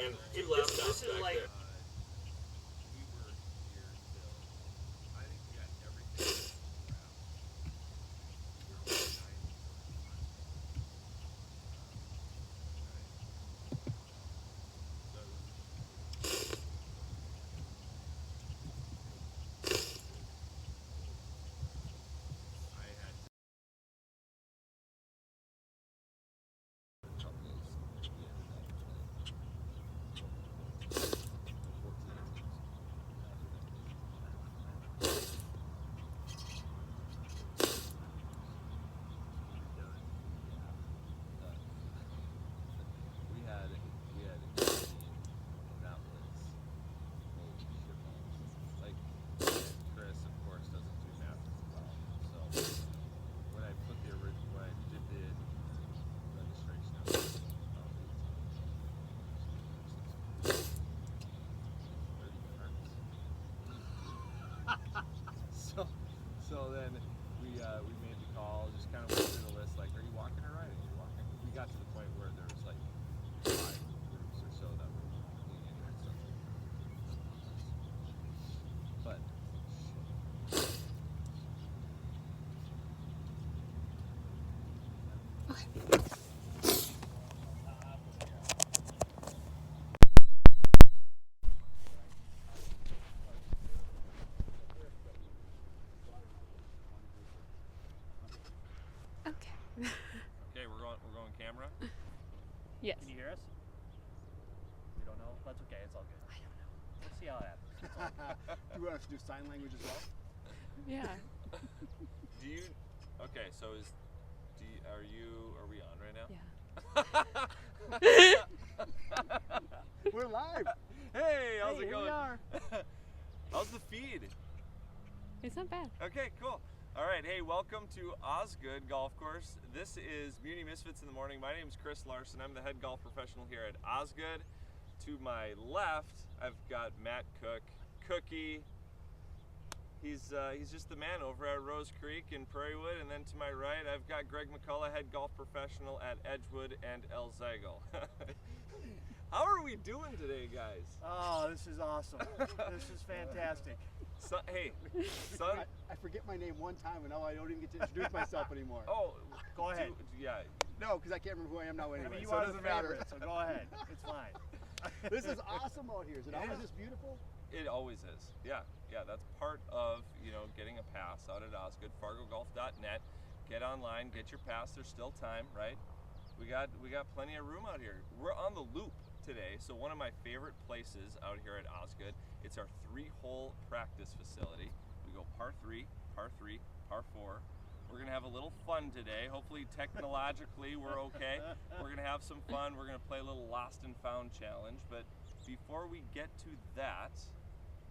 and two laptops this is back like there. We were here till, I think we got everything wrapped. We were about 9 till 1. So it was I had we had that was holy shit balls. Like Chris of course doesn't do math well. So when I put the original when I did the registration I was about 18. 30 cards. So then we made the call, just kind of went through the list, like, are you walking or riding? Are you walking? We got to the point where there was like 5 groups or so that were leaning in. So. But Okay. okay, we're going camera. Yes. Can you hear us? We don't know. That's okay. It's all good. I don't know. Let's see how it happens. It's all good. Do you want us to do sign language as well? Yeah. Do you? Okay, so are we on right now? Yeah. We're live. Hey, how's it Here going? we are. How's the feed? It's not bad. Okay, cool. All right, hey, welcome to Osgood Golf Course. This is Muni Misfits in the Morning. My name is Chris Larson. I'm the head golf professional here at Osgood. To my left, I've got Matt Cook, Cookie. He's just the man over at Rose Creek in Prairiewood. And then to my right, I've got Greg McCullough, head golf professional at Edgewood and El Zagle. How are we doing today, guys? Oh, this is awesome. This is fantastic. Hey, son. I forget my name one time, and now I don't even get to introduce myself anymore. Oh, Go ahead. Yeah. No, because I can't remember who I am now I anyway. mean, you so are it the doesn't matter. favorite, so go ahead. It's fine. This is awesome out here. Is it It always is. this beautiful? It always is. Yeah. That's part of, getting a pass out at Osgood, fargogolf.net. Get online, get your pass. There's still time, right? We got plenty of room out here. We're on the Loop today, so one of my favorite places out here at Osgood. It's our 3-hole practice facility. We go par 3, par 3, par 4. We're gonna have a little fun today. Hopefully technologically we're okay. We're gonna have some fun. We're gonna play a little lost and found challenge. But before we get to that,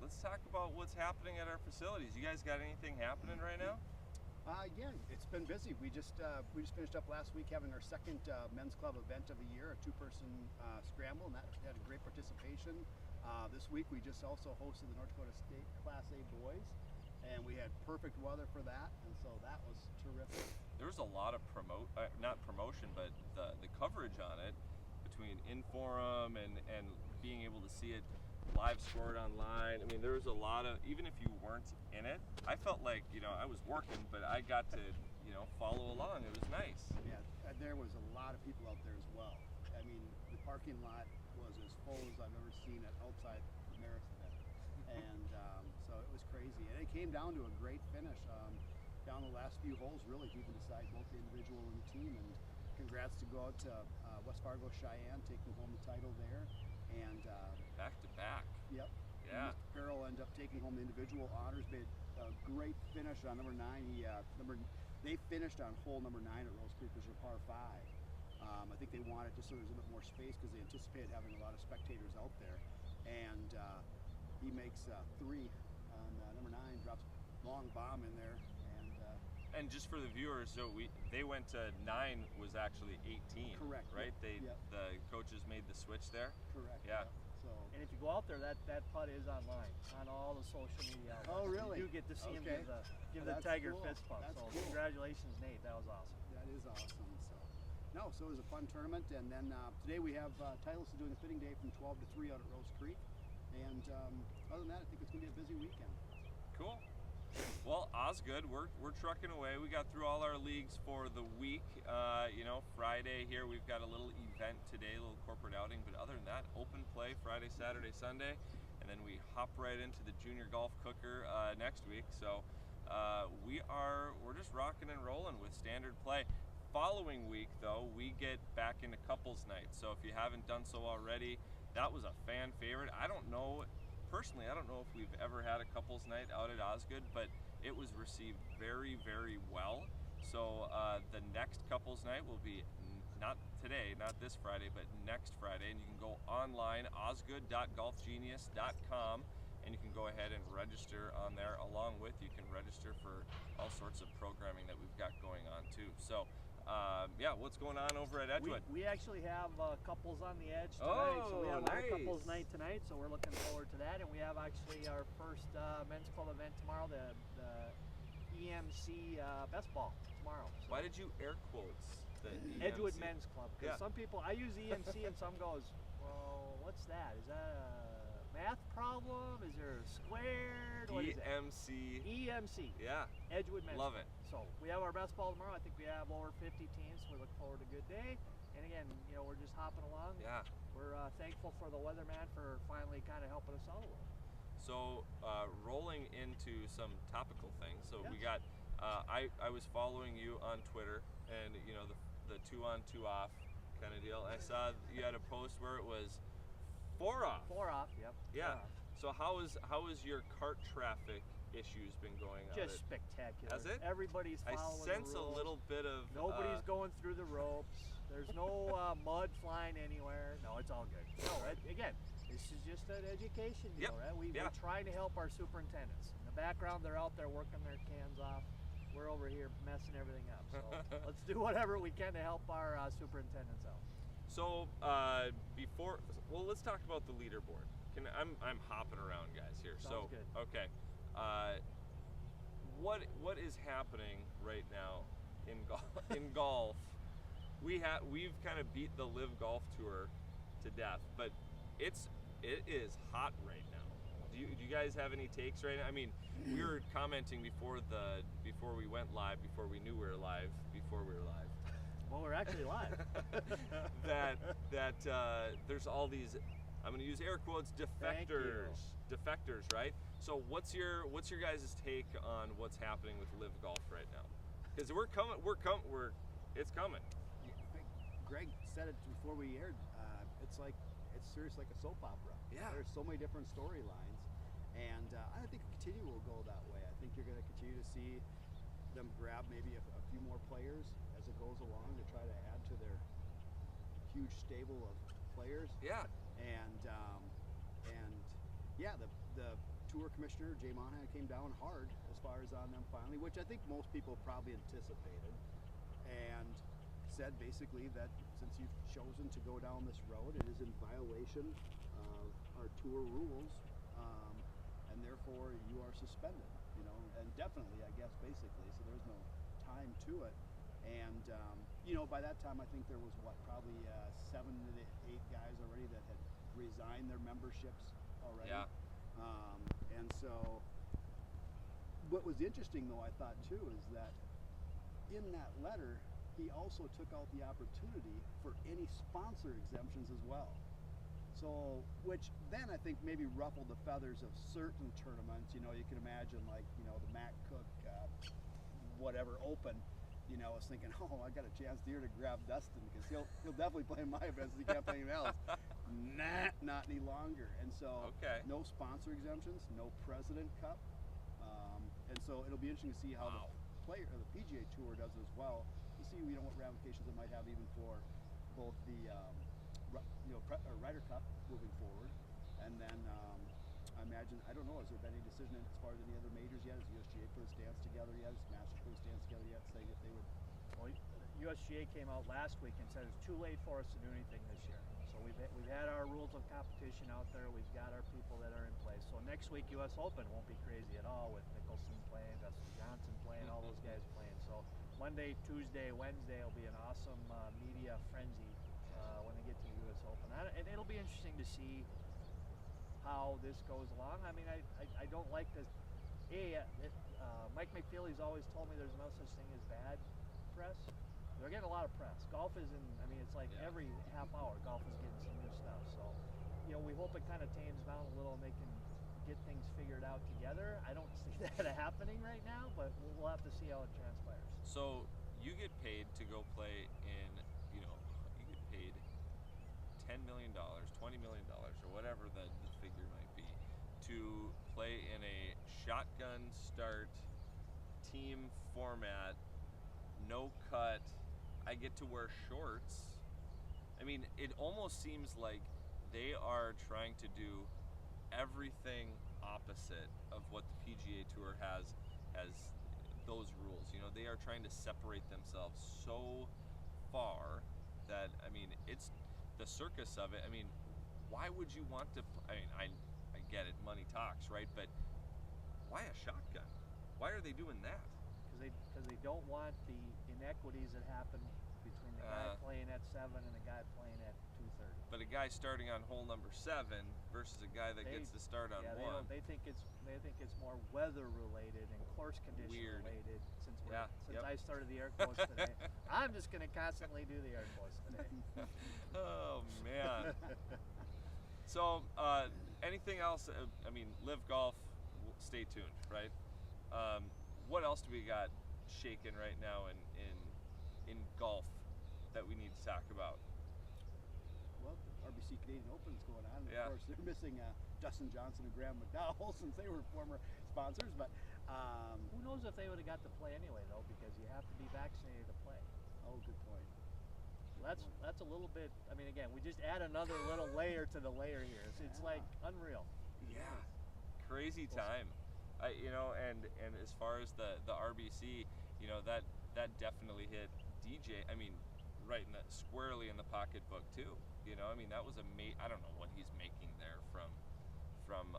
let's talk about what's happening at our facilities. You guys got anything happening right now? Yeah, it's been busy. We just finished up last week having our second men's club event of the year, a 2-person scramble, and that had a great participation. This week we just also hosted the North Dakota State Class A boys, and we had perfect weather for that, and so that was terrific. There was a lot of not promotion, but the coverage on it between in-forum and being able to see it live scored online. I mean, there was a lot of, even if you weren't in it, I felt like, I was working, but I got to, follow along. It was nice. Yeah, there was a lot of people out there as well. I mean, the parking lot was as full as I've ever seen it outside the marathon. And so it was crazy. And it came down to a great finish. Down the last few holes, really, people decide both the individual and the team. And congrats to go out to West Fargo Cheyenne, taking home the title there. And Back to back. yep. Yeah. Mr. Carroll ended up taking home the individual honors. Made a great finish on number 9. They finished on hole number 9 at Rose Creek, which was a par 5. I think they wanted just so there's a bit more space because they anticipated having a lot of spectators out there. And he makes 3 on number 9, drops long bomb in there. And just for the viewers, so they went to 9 was actually 18. Correct. Right? Yep. The coaches made the switch there. Correct. Yeah. So. And if you go out there, that putt is online on all the social media outlets. Oh, really? You do get to see him Okay. give the That's Tiger cool. fist bump. That's So cool. congratulations, Nate. That was awesome. That is awesome. So no, so it was a fun tournament, and then today we have Titleist is doing a fitting day from 12 to 3 out at Rose Creek, and other than that, I think it's going to be a busy weekend. Cool. Well, Osgood, we're trucking away. We got through all our leagues for the week. Friday here we've got a little event today, a little corporate outing, but other than that, open play Friday, Saturday, Sunday, and then we hop right into the junior golf cooker next week. So we're just rocking and rolling with standard play. Following week though, we get back into couples night. So if you haven't done so already, that was a fan favorite. Personally, I don't know if we've ever had a couples night out at Osgood, but it was received very, very well. So the next couples night will be not today, not this Friday, but next Friday, and you can go online, osgood.golfgenius.com, and you can go ahead and register on there. Along with, you can register for all sorts of programming that we've got going on too. So what's going on over at Edgewood? We actually have couples on the edge tonight. So we have our nice. couples night tonight, so we're looking forward to that. And we have actually our first men's club event tomorrow, the EMC best ball tomorrow. So Why did you air quotes the Edgewood EMC? Men's Club? Because some people, I use EMC and some goes, well, what's that? Is that a math problem? Is there a squared? What is it? EMC. EMC. Yeah. Edgewood Men's Love Club. it. So we have our best ball tomorrow. I think we have over 50 teams. We look forward to a good day. And again, we're just hopping along. Yeah. We're thankful for the weatherman for finally kind of helping us out a little. So rolling into some topical things. So Yes. we got. I was following you on Twitter, and the 2 on 2 off kind of deal. I saw you had a post where it was 4 off. 4 off. Yep. Yeah. 4 off. So how is your cart traffic issues been going on? Just spectacular. Has it? Everybody's I following sense the a rules. little bit of. Nobody's going through the ropes. There's no mud flying anywhere. No, it's all good. No, again, this is just an education deal, Yep. right? We're trying to help our superintendents. In the background, they're out there working their cans off. We're over here messing everything up. So let's do whatever we can to help our superintendents out. So let's talk about the leaderboard. I'm hopping around, guys, here. Sounds good. Okay. What is happening right now in golf? We've kind of beat the Live Golf Tour to death, but it is hot right now. Do you guys have any takes right now? I mean, we were commenting before we went live, before we knew we were live, Well, we're actually live. that there's all these, I'm going to use air quotes, defectors, right? So what's your guys' take on what's happening with Live Golf right now? Because it's coming. Greg said it before we aired. It's serious like a soap opera. Yeah. There's so many different storylines, and I think continue will go that way. I think you're going to continue to see them grab maybe a few more players as it goes along to try to add to their huge stable of players. Yeah. The tour commissioner Jay Monahan came down hard as far as on them finally, which I think most people probably anticipated, and said basically that since you've chosen to go down this road, it is in violation of our tour rules, and therefore you are suspended, indefinitely, I guess, basically. So there's no time to it. And by that time, I think there was probably 7 to 8 guys already that had resigned their memberships already. Yeah. And so, what was interesting though, I thought too, is that in that letter, he also took out the opportunity for any sponsor exemptions as well. So, which then I think maybe ruffled the feathers of certain tournaments. You can imagine the Matt Cook, whatever Open. I was thinking, I got a chance here to grab Dustin because he'll definitely play in my events. He can't play anywhere else. Not any longer. And so, no sponsor exemptions, no President Cup, and so it'll be interesting to see how the PGA Tour does as well. To see what ramifications it might have even for both the Ryder Cup moving forward, and then I imagine, I don't know, has there been any decision as far as any other majors yet? Has USGA put a stance together yet? Has Masters put a stance together yet, saying if they would? Well, USGA came out last week and said it's too late for us to do anything this year. So we've had our rules of competition out there. We've got our people that are in place. So next week, US Open won't be crazy at all with Mickelson playing, Dustin Johnson playing, all those guys playing. So Monday, Tuesday, Wednesday will be an awesome media frenzy when they get to the U.S. Open. And it'll be interesting to see how this goes along. I mean, I don't like this. Mike McFeely's always told me there's no such thing as bad press. They're getting a lot of press. Golf is it's like every half hour golf is getting some new stuff. So, we hope it kind of tames down a little and they can get things figured out together. I don't see that happening right now, but we'll have to see how it transpires. So you get paid to go play in, you get paid $10 million, $20 million, or whatever the figure might be, to play in a shotgun start team format, no cut. I get to wear shorts. I mean, it almost seems like they are trying to do everything opposite of what the PGA Tour has those rules. They are trying to separate themselves so far that, I mean, it's the circus of it. I mean, why would you want to? I get it, money talks, right? But why a shotgun? Why are they doing that? Because they don't want the inequities that happen between the guy playing at 7 and the guy playing at 2:30. But a guy starting on hole number 7 versus a guy that gets to start on 1. They think it's more weather related and course condition related. Since I started the air quotes today, I'm just going to constantly do the air quotes today. Oh man. So anything else? I mean, Live Golf. Stay tuned, right? What else do we got shaking right now in golf that we need to talk about? Well, the RBC Canadian Open's going on. Of course, they're missing Dustin Johnson and Graham McDowell since they were former sponsors. But who knows if they would have got to play anyway, though, because you have to be vaccinated to play. Oh, good point. That's a little bit. I mean, again, we just add another little layer to the layer here. It's like unreal. Yeah, crazy time. And as far as the RBC, that definitely hit DJ. I mean, right squarely in the pocketbook too. I mean, that was I don't know what he's making there from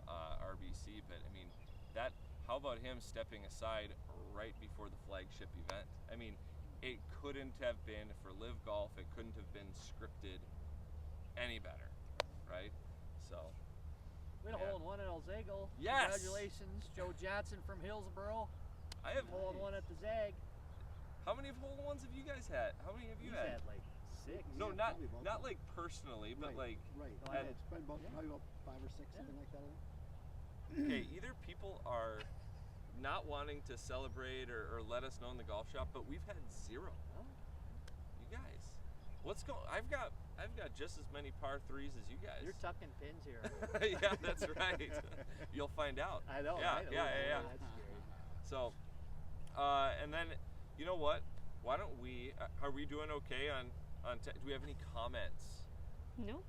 RBC, but I mean, how about him stepping aside right before the flagship event? I mean, it couldn't have been for Live Golf. It couldn't have been scripted any better, right? So. We had a hole-in-one at El Zago. Yes. Congratulations, Joe Johnson from Hillsboro. I have hole-in-one at the Zag. How many hole-in-ones have you guys had? How many have you had? He's had like 6. No, not like personally, but right. No, It's been probably about 5 or 6, something like that. Okay, either people are not wanting to celebrate or let us know in the golf shop, but we've had 0. You guys, what's going? I've got just as many par 3s as you guys. You're tucking pins here. Yeah, that's right. You'll find out. I know. Yeah. That's scary. So, and then, you know what? Why don't we? Are we doing okay on? Do we have any comments? No.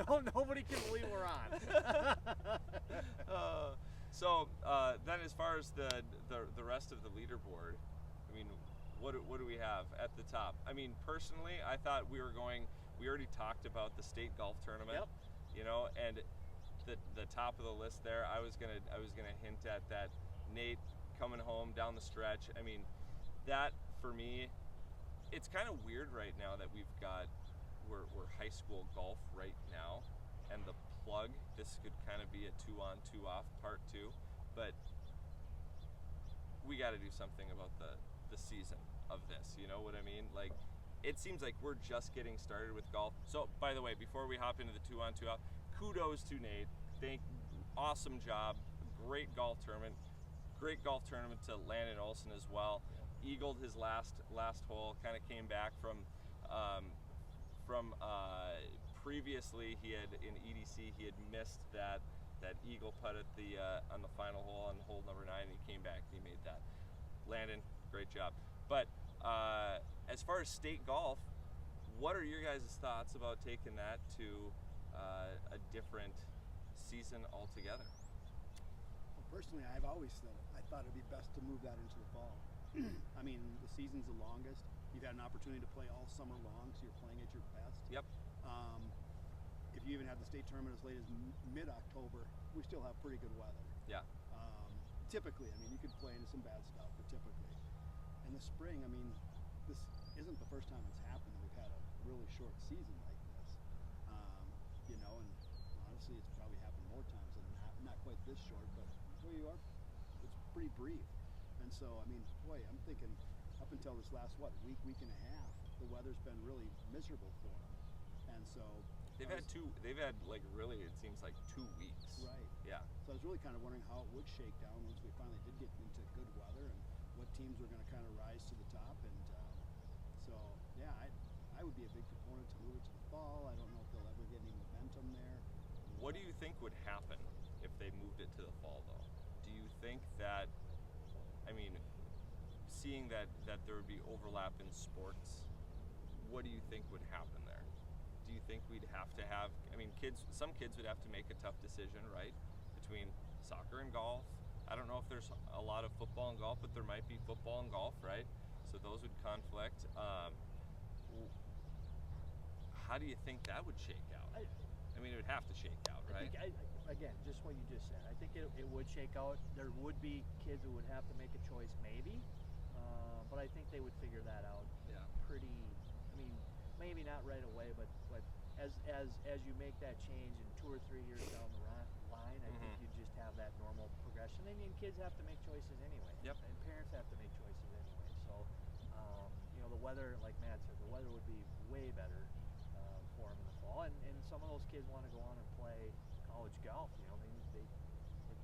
No, nobody can believe we're on. So then, as far as the rest of the leaderboard, I mean, what do we have at the top? I mean, personally, I thought we already talked about the state golf tournament. Yep. And the top of the list there, I was gonna hint at that Nate coming home down the stretch. I mean, that for me, it's kind of weird right now that we're high school golf right now, and the plug. This could kind of be a 2-on, 2-off part 2, but we got to do something about the season of this. You know what I mean? Like, it seems like we're just getting started with golf. So, by the way, before we hop into the 2-on, 2-off, kudos to Nate. Awesome job. Great golf tournament. Great golf tournament to Landon Olson as well. Eagled his last hole. Kind of came back from previously he had in EDC he had missed that eagle putt at the on the final hole on hole number 9, and he came back and he made that. Landon, great job. But as far as state golf, what are your guys' thoughts about taking that to a different season altogether? Well, personally, I've always said I thought it'd be best to move that into the fall. I mean, the season's the longest. You've had an opportunity to play all summer long, so you're playing at your best. Yep. If you even have the state tournament as late as mid-October, we still have pretty good weather. Yeah. Typically, I mean, you could play into some bad stuff, but typically. in the spring, I mean, this isn't the first time it's happened. We've had a really short season like this, you know, and honestly, it's probably happened more times than not quite this short, but where you are, it's pretty brief. And so, I mean, boy, I'm thinking up until this last week and a half, the weather's been really miserable for them, and so They've had like really, it seems like 2 weeks. right. Yeah. So I was really kind of wondering how it would shake down once we finally did get into good weather, and what teams were going to kind of rise to the top. And so, yeah, I would be a big proponent to move it to the fall. I don't know if they'll ever get any momentum there. What do you think would happen if they moved it to the fall, though? Do you think that, I mean, seeing that there would be overlap in sports, what do you think would happen there? Do you think we'd have to have, I mean, some kids would have to make a tough decision, right? Between soccer and golf. I don't know if there's a lot of football and golf, but there might be football and golf, right? So those would conflict. How do you think that would shake out? I mean, it would have to shake out, right? I think, again, just what you just said. I think it would shake out. There would be kids who would have to make a choice, maybe, but I think they would figure that out. Yeah. Pretty. I mean, maybe not right away, but as you make that change in 2 or 3 years down the line, I think you just have that normal progression. I mean, kids have to make choices anyway. Yep. And parents have to make choices anyway. So, you know, the weather, like Matt said, the weather would be way better for them in the fall. And some of those kids want to go on and play college golf. You know,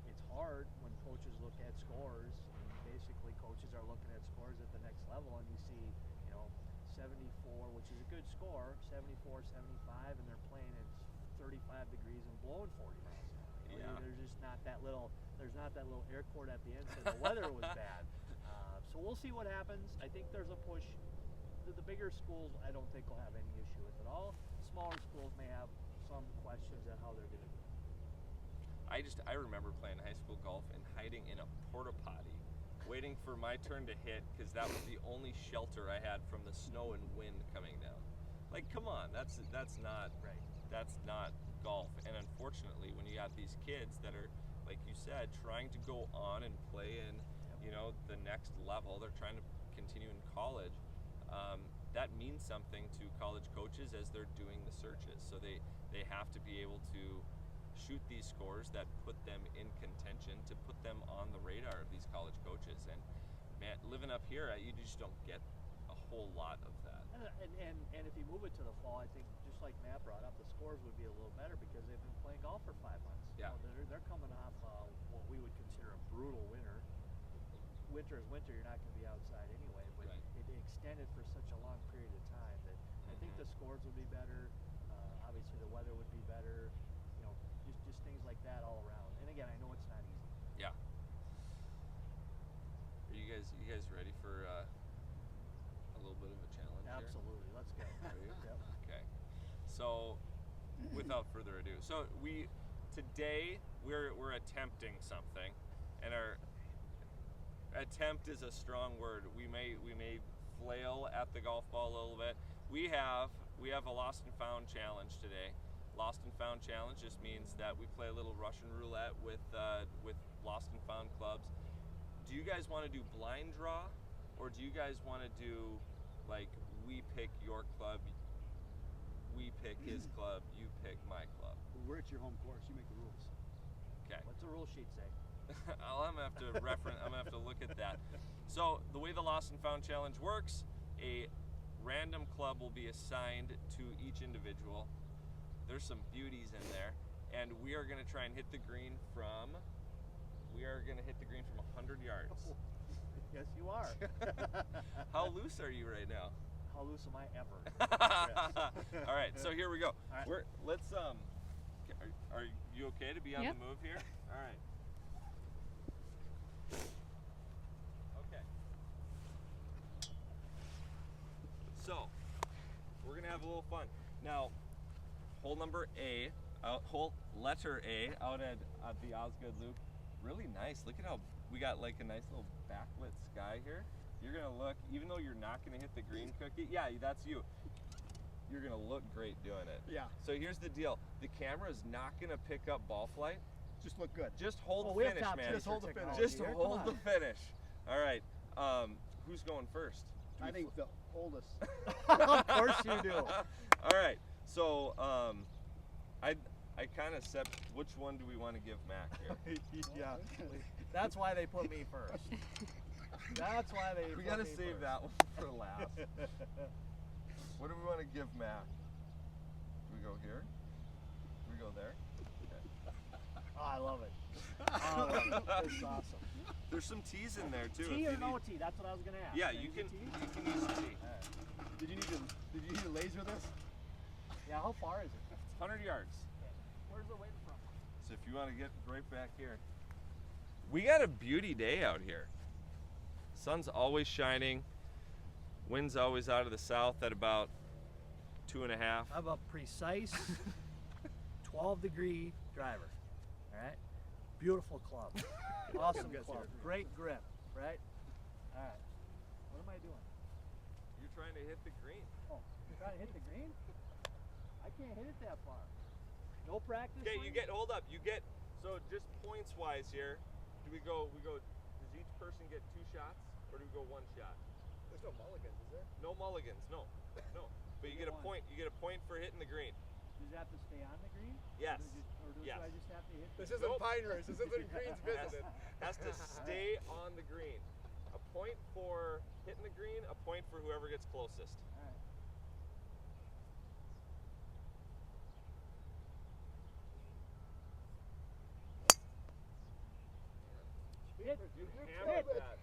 it's hard when coaches look at scores. And basically, coaches are looking at scores at the next level, and you see, you know, 74, which is a good score, 74, 75, and they're playing at 35 degrees and blowing 40 miles an hour. You know, Yeah. there's just not that little air cord at the end, so the weather was bad. So we'll see what happens. I think there's a push. The bigger schools, I don't think will have any issue with it all. Smaller schools may have some questions at how they're going to do it. I remember playing high school golf and hiding in a porta potty, waiting for my turn to hit, because that was the only shelter I had from the snow and wind coming down. Like, come on, that's not Right. That's not golf. And unfortunately, when you got these kids that are, like you said, trying to go on and play in, you know, the next level, they're trying to continue in college. That means something to college coaches as they're doing the searches. So they have to be able to shoot these scores that put them in contention, to put them on the radar of these college coaches. And man, living up here, you just don't get a whole lot of that. And if you move it to the fall, I think just like Matt brought up, the scores would be a little better because they've been playing golf for 5 months. Yeah. You know, they're coming off what we would consider a brutal winter. Winter is winter; you're not going to be outside anyway. But Right. it extended for such a long period of time that I think the scores would be better. Obviously, the weather would be better. You know, just things like that all around. And again, I know it's not easy. Yeah. Are you guys ready for a little bit of a challenge here? Absolutely. Let's go. Are you? Yep. Okay. So, without further ado, today we're attempting something, and our attempt is a strong word. We may flail at the golf ball a little bit. We have a lost and found challenge today. Lost and found challenge just means that we play a little Russian roulette with lost and found clubs. Do you guys want to do blind draw, or do you guys want to do like we pick your club, we pick his club, you pick my club? We're at your home course. You make the rules. Okay. What's the rule sheet say? I'm gonna have to look at that. So the way the Lost and Found Challenge works, a random club will be assigned to each individual. There's some beauties in there, and we are gonna try and hit the green from 100 yards. Yes, you are. How loose are you right now? How loose am I ever? All right, so here we go. All right. Let's are you okay to be on Yep. the move here? All right. Okay. So, we're gonna have a little fun. Now, hole letter A out at the Osgood Loop. Really nice. Look at how we got like a nice little backlit sky here. You're gonna look, even though you're not gonna hit the green cookie. Yeah, that's you. You're gonna look great doing it. Yeah. So here's the deal. The camera is not gonna pick up ball flight. Just look good. Just hold Oh, the we have finish, top man. tips Just hold for the finish. technology Just here. Come hold on. the finish. All right. who's going first? I think the oldest. Of course you do. All right. So I kind of said, which one do we want to give Mac here? Yeah. That's why they put me first. That's why they. We put gotta me save first. that one for last. What do we want to give Mac? Do we go here? Do we go there? Oh, I love it. Oh, I love it. It's awesome. There's some teas in there too. Tea if or you no need- tea? That's what I was gonna ask. Yeah, Can I you get can tea? use tea. All right. Did you need to laser this? Yeah. How far is it? 100 yards. Where's the wind from? So if you want to get right back here. We got a beauty day out here. Sun's always shining. Wind's always out of the south at about 2.5. I have a precise 12-degree driver. All right. Beautiful club. Awesome club. Great grip. Right. All right. What am I doing? You're trying to hit the green. Oh, you're trying to hit the green? I can't hit it that far. No practice. Okay, you swing? get, hold up, you get, so just points wise here, do we go, does each person get 2 shots, or do we go 1 shot? There's no mulligans, is there? No mulligans, no. But you get a One. point for hitting the green. Does it have to stay on the green? Yes. Or do Yes. I just have to hit This the isn't Nope. Pine Ridge. This isn't Greens visited. Has to stay on the green. A point for hitting the green, a point for whoever gets closest. All right. Hit. You Hit. hammered that.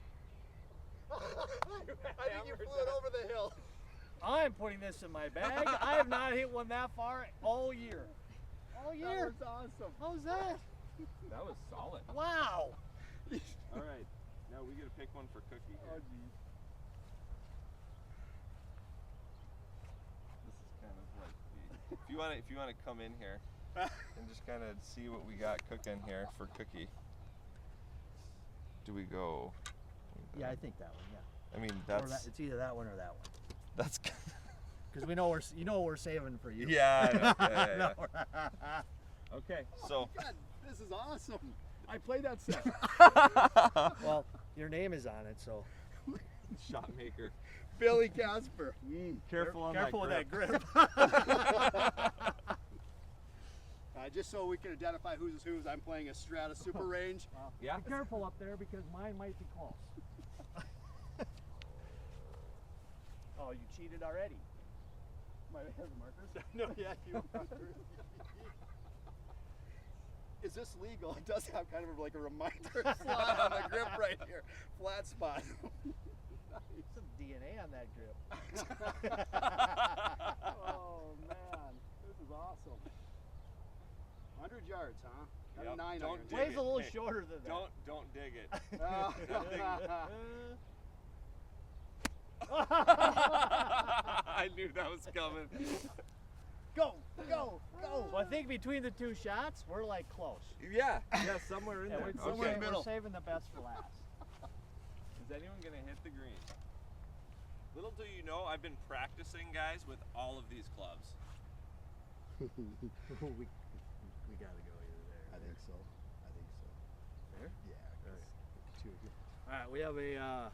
I think you flew it over the hill. I'm putting this in my bag. I have not hit one that far all year. All year. That was awesome. How's that? That was solid. Wow. All right, now we get to pick one for Cookie here. Oh, geez. This is kind of like the, if you want to come in here and just kind of see what we got cooking here for Cookie. Do we go? Yeah, I think that one. Yeah. I mean Or that's that, it's either that one or that one. that's. Because we know we're saving for you. Yeah, I know. Yeah. No. Okay, so God, this is awesome. I played that set. Well, your name is on it, so shot maker. Billy Casper. Careful on careful with that grip. Just so we can identify who's whose, I'm playing a Strata Super Range. Yeah. Be careful up there because mine might be close. Oh, you cheated already. Might have markers. No, yeah, you Is this legal? It does have kind of like a reminder slot on the grip right here. Flat spot. Some DNA on that grip. Oh man, this is awesome. 100 yards, huh? Got Yep, a 9 don't iron. dig Plays it. a little Hey, shorter than that. Don't dig it. Oh. I knew that was coming. Go, go, go. So I think between the 2 shots, we're like close. Yeah, somewhere in Yeah, there. we're, somewhere in the middle. we're saving the best for last. Is anyone gonna hit the green? Little do you know, I've been practicing, guys, with all of these clubs. we gotta go either there. I think so. I think so. There? Yeah. Alright. 2 here. All right, we have a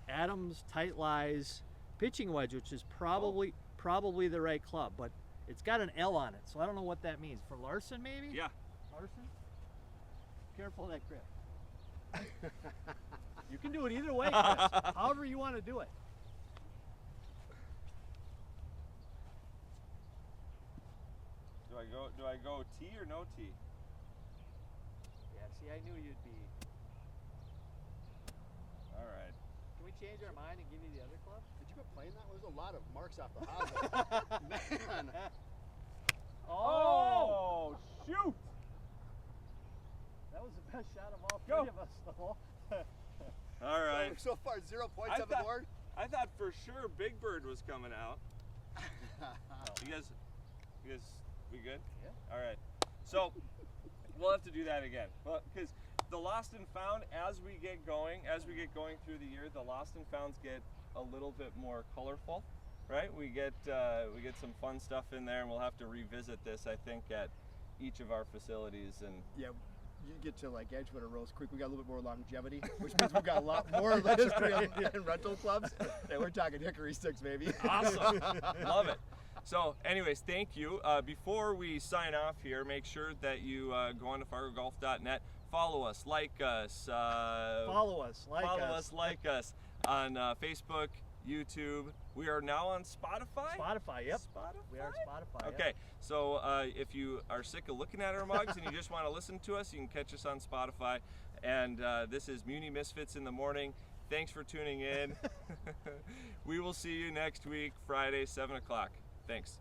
Adams Tight Lies pitching wedge, which is probably the right club, but it's got an L on it, so I don't know what that means. For Larson, maybe? Yeah. Larson? Careful of that grip. You can do it either way, Chris. However you want to do it. Do I go T or no T? Yeah, see, I knew you'd be. All right. Can we change our mind and give you the other club? Did you go playing that? There's a lot of marks off the hosel. Man. Oh, shoot! That was the best shot of all Go. 3 of us, though. All right. So far, 0 points I on the thought- board. I thought for sure Big Bird was coming out. You guys, we good? Yeah. All right. So we'll have to do that again. Well, because the lost and found, as we get going through the year, the lost and founds get a little bit more colorful, right? We get some fun stuff in there, and we'll have to revisit this, I think, at each of our facilities. And Yeah, you get to like Edgewood or Rose Creek, we got a little bit more longevity, which means we've got a lot more history in rental clubs. And we're talking hickory sticks, baby. Awesome. Love it. So anyways, thank you. Before we sign off here, make sure that you go on to fargogolf.net, follow us, like us. Follow us, like us on Facebook, YouTube. We are now on Spotify. Spotify, yep. Spotify? We are Spotify. Okay, Yep. so if you are sick of looking at our mugs and you just want to listen to us, you can catch us on Spotify. And this is Muni Misfits in the morning. Thanks for tuning in. We will see you next week, Friday, 7 o'clock. Thanks.